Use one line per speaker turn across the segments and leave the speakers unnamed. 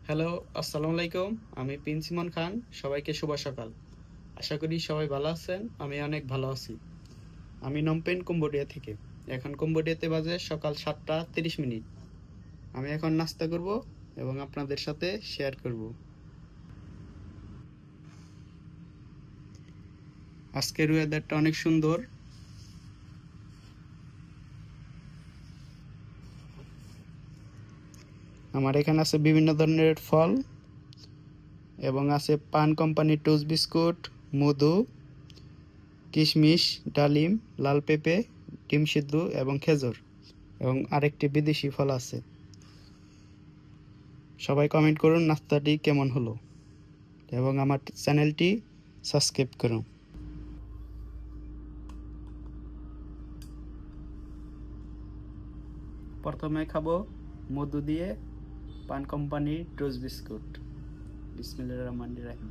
Hello, আসসালামু আলাইকুম। আমি প্রিন্স ইমন খান। সবাইকে শুভ সকাল। আশা করি সবাই ভালো আছেন। আমি অনেক ভালো আছি। আমি নমপেন কম্বোডিয়া থেকে। এখন কম্বোডিয়াতে বাজে সকাল 7:30। আমি এখন নাস্তা করব এবং আপনাদের সাথে শেয়ার করব। আজকের ওয়েদারটা অনেক সুন্দর। আমার এখানে আছে বিভিন্ন ধরনের ফল এবং আছে পান কোম্পানির টোস্ট বিস্কুট, মধু, কিশমিশ, ডালিম, লাল পেঁপে, ডিম সিদ্ধ এবং খেজুর এবং আরেকটি বিদেশি ফল আছে। সবাই কমেন্ট করুন নাস্তাটি কেমন হলো এবং আমার চ্যানেলটি সাবস্ক্রাইব করুন। প্রথমে খাবো মধু দিয়ে পান কোম্পানির টোস্ট বিস্কুট। বিসমিল্লাহির রহমানির রহিম।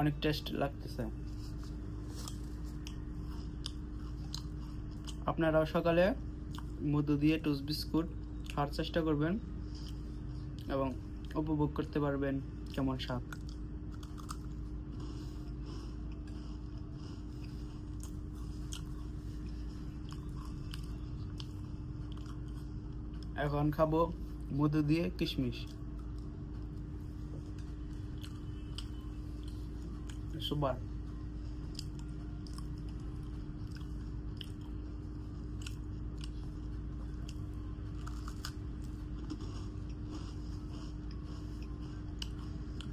অনেক টেস্ট লাগতেছে। আপনারাও সকালে মধু দিয়ে টোস্ট বিস্কুট খাওয়ার চেষ্টা করবেন এবং উপভোগ করতে পারবেন কেমন স্বাদ। এখন খাবো মধু দিয়ে কিশমিশ। সুপার।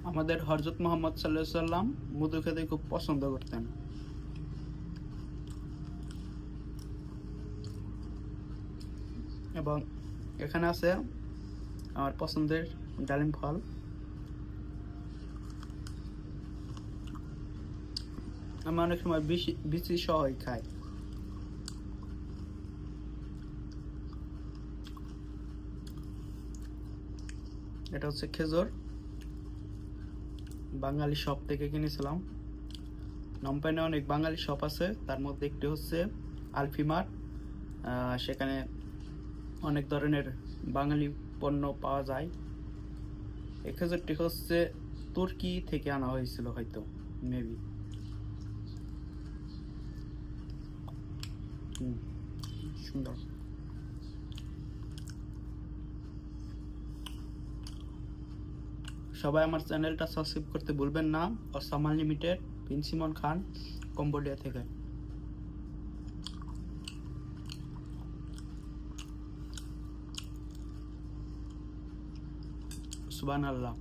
আমাদের হযরত মুহাম্মদ সাল্লাল্লাহু আলাইহি সাল্লাম মধু খেতে খুব পছন্দ করতেন। এবং এখানে আছে আমার পছন্দের ডালিম ফল। আমি অনেক সময় বিচি সহই খাই। এটা হচ্ছে খেজুর। বাঙালি শপ থেকে কিনেছিলাম। নমপেনে অনেক বাঙালি শপ আছে, তার মধ্যে একটি হচ্ছে আলফিমার। সেখানে অনেক ধরনের বাঙালি পণ্য পাওয়া যায়। এই খেজুরটি হচ্ছে তুর্কি থেকে আনা হয়েছিল হয়তো, মেবি। সুন্দর। সবাই আমার চ্যানেলটা সাবস্ক্রাইব করতে ভুলবেন না। অসাম আনলিমিটেড, প্রিন্স ইমন খান, কম্বোডিয়া থেকে। সুবহানাল্লাহ।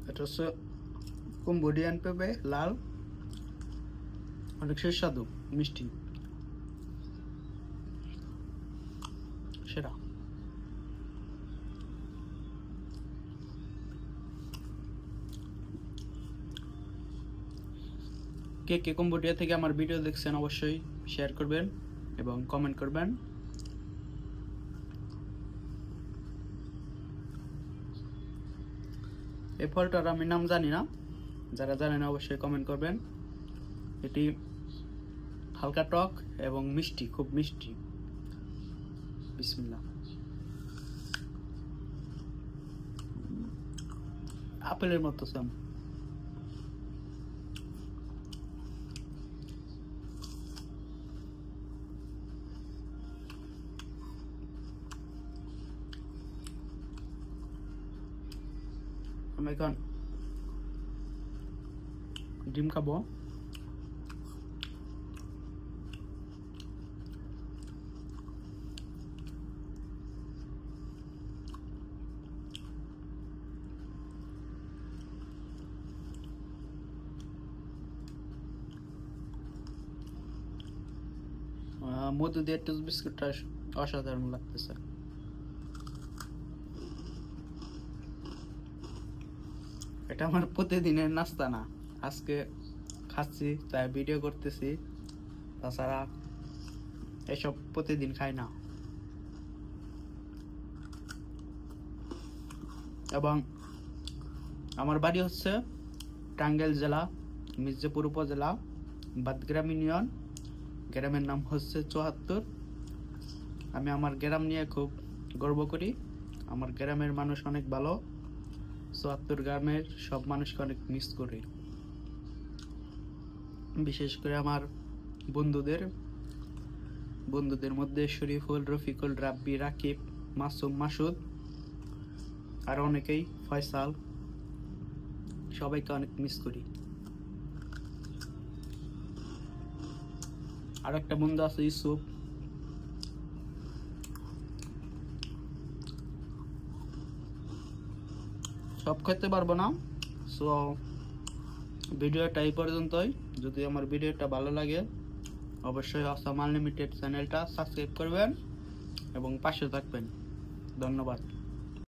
এটা হচ্ছে কম্বোডিয়ান পেঁপে, লাল, অনেক সুস্বাদু, মিষ্টি, সেরা। কে কে কম্বোডিয়া থেকে আমার ভিডিও দেখছেন অবশ্যই শেয়ার করবেন এবং কমেন্ট করবেন। এই ফলটার আমি নাম জানি না, যারা জানেন অবশ্যই কমেন্ট করবেন। এটি হালকা টক এবং মিষ্টি, খুব মিষ্টি। বিসমিল্লাহ। আপেলের মতো সেম। আমি এখন ডিম খাবো। মধু দিয়ে টোস্ট বিস্কুটটা অসাধারণ লাগতেছে। এটা আমার প্রতিদিনের নাস্তা না, আজকে খাচ্ছি তাই ভিডিও করতেছি। তাছাড়া এসব প্রতিদিন খাই না। এবং আমার বাড়ি হচ্ছে টাঙ্গাইল জেলা মির্জাপুর উপজেলা বাদগ্রাম ইউনিয়ন, গ্রামের নাম হচ্ছে ৭৪। আমি আমার গ্রাম নিয়ে খুব গর্ব করি। আমার গ্রামের মানুষ অনেক ভালো। ৭৪ গ্রামের সব মানুষকে অনেক মিস করি, বিশেষ করে আমার বন্ধুদের মধ্যে শরীফুল, রফিকুল, রাব্বি, রাকিব, মাসুম, মাসুদ, আর অনেকেই, ফয়সাল, সবাইকে অনেক মিস করি। আর একটা বন্ধু আছে ইউসুফ। সব খেতে পারবো না, সো ভিডিওটা এই পর্যন্তই। যদি আমার ভিডিওটা ভালো লাগে অবশ্যই অসাম আনলিমিটেড চ্যানেলটা সাবস্ক্রাইব করবেন এবং পাশে থাকবেন। ধন্যবাদ।